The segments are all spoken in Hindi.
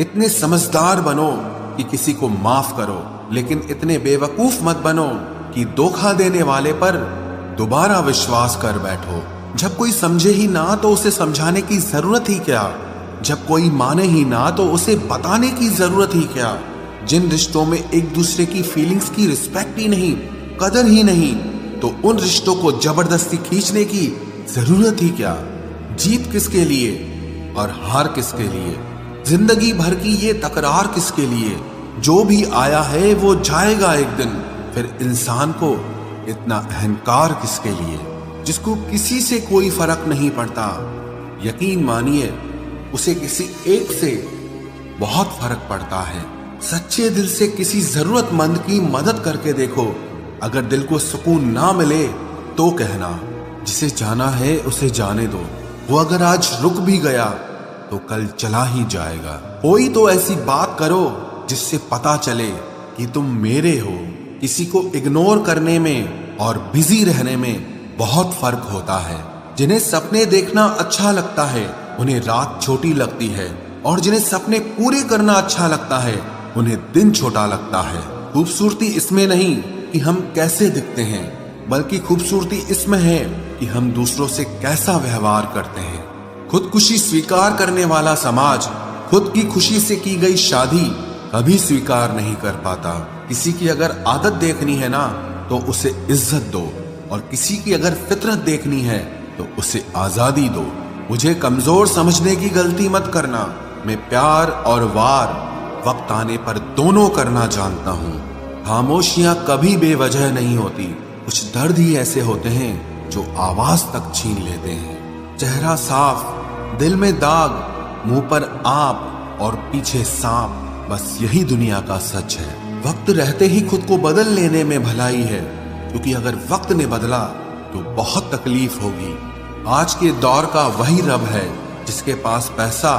इतने समझदार बनो कि किसी को माफ करो, लेकिन इतने बेवकूफ मत बनो कि धोखा देने वाले पर दोबारा विश्वास कर बैठो। जब कोई समझे ही ना तो उसे समझाने की जरूरत ही क्या, जब कोई माने ही ना तो उसे बताने की जरूरत ही क्या। जिन रिश्तों में एक दूसरे की फीलिंग्स की रिस्पेक्ट ही नहीं, कदर ही नहीं, तो उन रिश्तों को जबरदस्ती खींचने की जरूरत ही क्या। जीत किसके लिए और हार किसके लिए, जिंदगी भर की ये तकरार किसके लिए। जो भी आया है वो जाएगा एक दिन, फिर इंसान को इतना अहंकार किसके लिए, जिसको किसी से कोई फर्क नहीं पड़ता। यकीन मानिए उसे किसी एक से बहुत फर्क पड़ता है। सच्चे दिल से किसी जरूरतमंद की मदद करके देखो। अगर दिल को सुकून ना मिले तो कहना, जिसे जाना है उसे जाने दो। वो अगर आज रुक भी गया तो कल चला ही जाएगा। कोई तो ऐसी बात करो जिससे पता चले कि तुम मेरे हो। किसी को इग्नोर करने में और बिजी रहने में बहुत फर्क होता है। जिन्हें सपने देखना अच्छा लगता है उन्हें रात छोटी लगती है, और जिन्हें सपने पूरे करना अच्छा लगता है उन्हें दिन छोटा लगता है। खूबसूरती इसमें नहीं कि हम कैसे दिखते हैं, बल्कि खूबसूरती इसमें है कि हम दूसरों से कैसा व्यवहार करते हैं। खुदकुशी स्वीकार करने वाला समाज खुद की खुशी से की गई शादी कभी स्वीकार नहीं कर पाता। किसी की अगर आदत देखनी है ना तो उसे इज्जत दो, और किसी की अगर फितरत देखनी है तो उसे आजादी दो। मुझे कमजोर समझने की गलती मत करना। मैं प्यार और वार वक्त आने पर दोनों करना जानता हूँ। खामोशियां कभी बेवजह नहीं होती। कुछ दर्द ही ऐसे होते हैं जो आवाज तक छीन लेते हैं। चेहरा साफ, दिल में दाग, मुंह पर आप और पीछे सांप, बस यही दुनिया का सच है। वक्त रहते ही खुद को बदल लेने में भलाई है, क्योंकि अगर वक्त ने बदला तो बहुत तकलीफ होगी। आज के दौर का वही रब है जिसके पास पैसा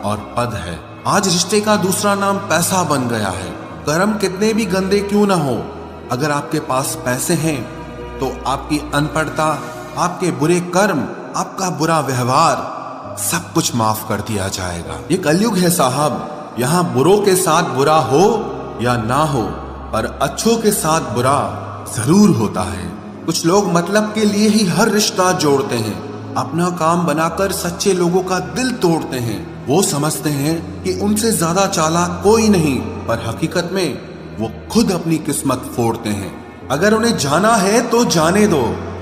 और पद है। आज रिश्ते का दूसरा नाम पैसा बन गया है। कर्म कितने भी गंदे क्यों ना हो, अगर आपके पास पैसे हैं तो आपकी अनपढ़ता, आपके बुरे कर्म, आपका बुरा व्यवहार सब कुछ माफ कर दिया जाएगा। ये कलयुग है साहब, यहाँ बुरों के साथ बुरा हो या ना हो, पर अच्छों के साथ बुरा जरूर होता है। कुछ लोग मतलब के लिए ही हर रिश्ता जोड़ते हैं, अपना काम बनाकर सच्चे लोगों का दिल तोड़ते हैं। वो समझते हैं कि उनसे ज्यादा चालाक कोई नहीं, पर हकीकत में वो खुद अपनी किस्मत फोड़ते हैं। अगर उन्हें जाना है तो जाने दो,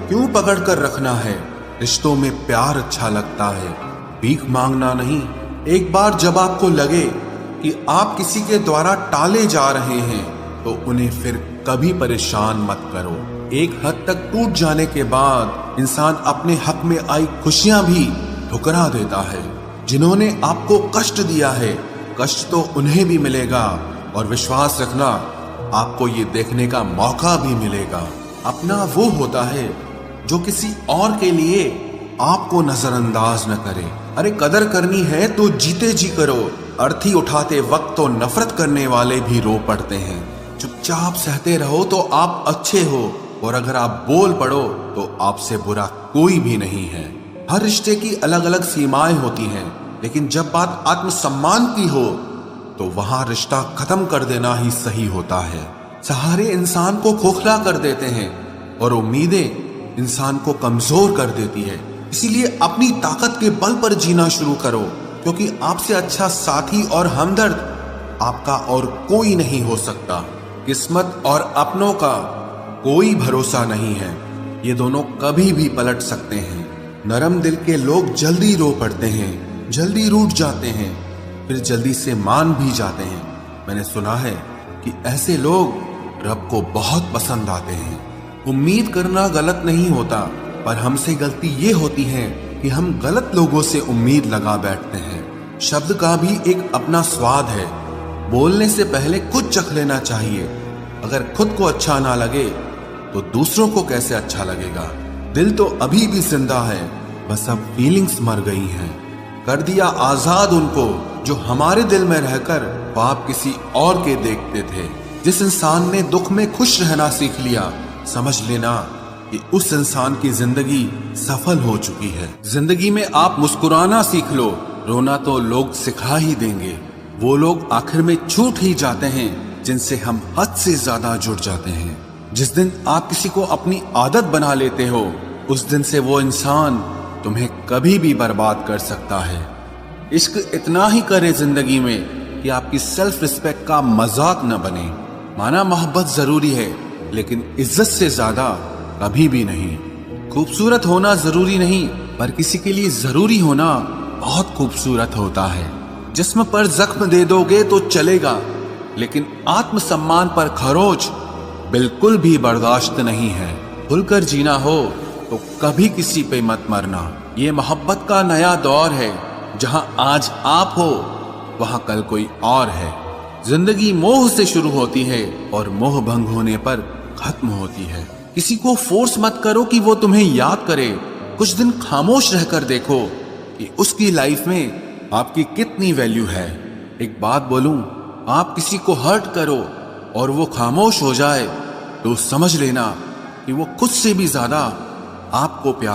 क्यों पकड़ कर रखना है। रिश्तों में प्यार अच्छा लगता है, भीख मांगना नहीं। एक बार जब आपको लगे कि आप किसी के द्वारा टाले जा रहे हैं तो उन्हें फिर कभी परेशान मत करो। एक हद तक टूट जाने के बाद इंसान अपने हक में आई खुशियां भी ठुकरा देता है। जिन्होंने आपको कष्ट दिया है, कष्ट तो उन्हें भी मिलेगा, और विश्वास रखना आपको ये देखने का मौका भी मिलेगा। अपना वो होता है जो किसी और के लिए आपको नजरअंदाज न करे। अरे कदर करनी है तो जीते जी करो। अर्थी उठाते वक्त तो नफरत करने वाले भी रो पड़ते हैं। चुपचाप सहते रहो तो आप अच्छे हो, और अगर आप बोल पड़ो तो आपसे बुरा कोई भी नहीं है। हर रिश्ते की अलग अलग सीमाएं होती हैं, लेकिन जब बात आत्मसम्मान की हो तो वहां रिश्ता खत्म कर देना ही सही होता है। सहारे इंसान को खोखला कर देते हैं और उम्मीदें इंसान को कमजोर कर देती है। इसीलिए अपनी ताकत के बल पर जीना शुरू करो, क्योंकि आपसे अच्छा साथी और हमदर्द आपका और कोई नहीं हो सकता। किस्मत और अपनों का कोई भरोसा नहीं है, ये दोनों कभी भी पलट सकते हैं। नरम दिल के लोग जल्दी रो पड़ते हैं, जल्दी रूठ जाते हैं, फिर जल्दी से मान भी जाते हैं। मैंने सुना है कि ऐसे लोग रब को बहुत पसंद आते हैं। उम्मीद करना गलत नहीं होता, पर हमसे गलती ये होती है कि हम गलत लोगों से उम्मीद लगा बैठते हैं। शब्द का भी एक अपना स्वाद है, बोलने से पहले खुद चख लेना चाहिए। अगर खुद को अच्छा ना लगे तो दूसरों को कैसे अच्छा लगेगा। दिल तो अभी भी जिंदा है, बस अब फीलिंग्स मर गई हैं। कर दिया आजाद उनको जो हमारे दिल में रहकर ख्वाब किसी और के देखते थे। जिस इंसान ने दुख में खुश रहना सीख लिया, समझ लेना कि उस इंसान की जिंदगी सफल हो चुकी है। जिंदगी में आप मुस्कुराना सीख लो, रोना तो लोग सिखा ही देंगे। वो लोग आखिर में छूट ही जाते हैं जिनसे हम हद से ज्यादा जुड़ जाते हैं। जिस दिन आप किसी को अपनी आदत बना लेते हो, उस दिन से वो इंसान तुम्हें कभी भी बर्बाद कर सकता है। इश्क इतना ही करे जिंदगी में कि आपकी सेल्फ रिस्पेक्ट का मजाक न बने। माना मोहब्बत जरूरी है, लेकिन इज्जत से ज्यादा कभी भी नहीं। खूबसूरत होना जरूरी नहीं, पर किसी के लिए जरूरी होना बहुत खूबसूरत होता है। जिस्म पर जख्म दे दोगे तो चलेगा, लेकिन आत्मसम्मान पर खरोच बिल्कुल भी बर्दाश्त नहीं है। खुलकर जीना हो तो कभी किसी पे मत मरना। ये मोहब्बत का नया दौर है, जहां आज आप हो वहां कल कोई और है। जिंदगी मोह से शुरू होती है और मोह भंग होने पर खत्म होती है। किसी को फोर्स मत करो कि वो तुम्हें याद करे। कुछ दिन खामोश रहकर देखो कि उसकी लाइफ में आपकी कितनी वैल्यू है। एक बात बोलूं, आप किसी को हर्ट करो और वो खामोश हो जाए तो समझ लेना कि वो खुद से भी ज्यादा आपको प्यार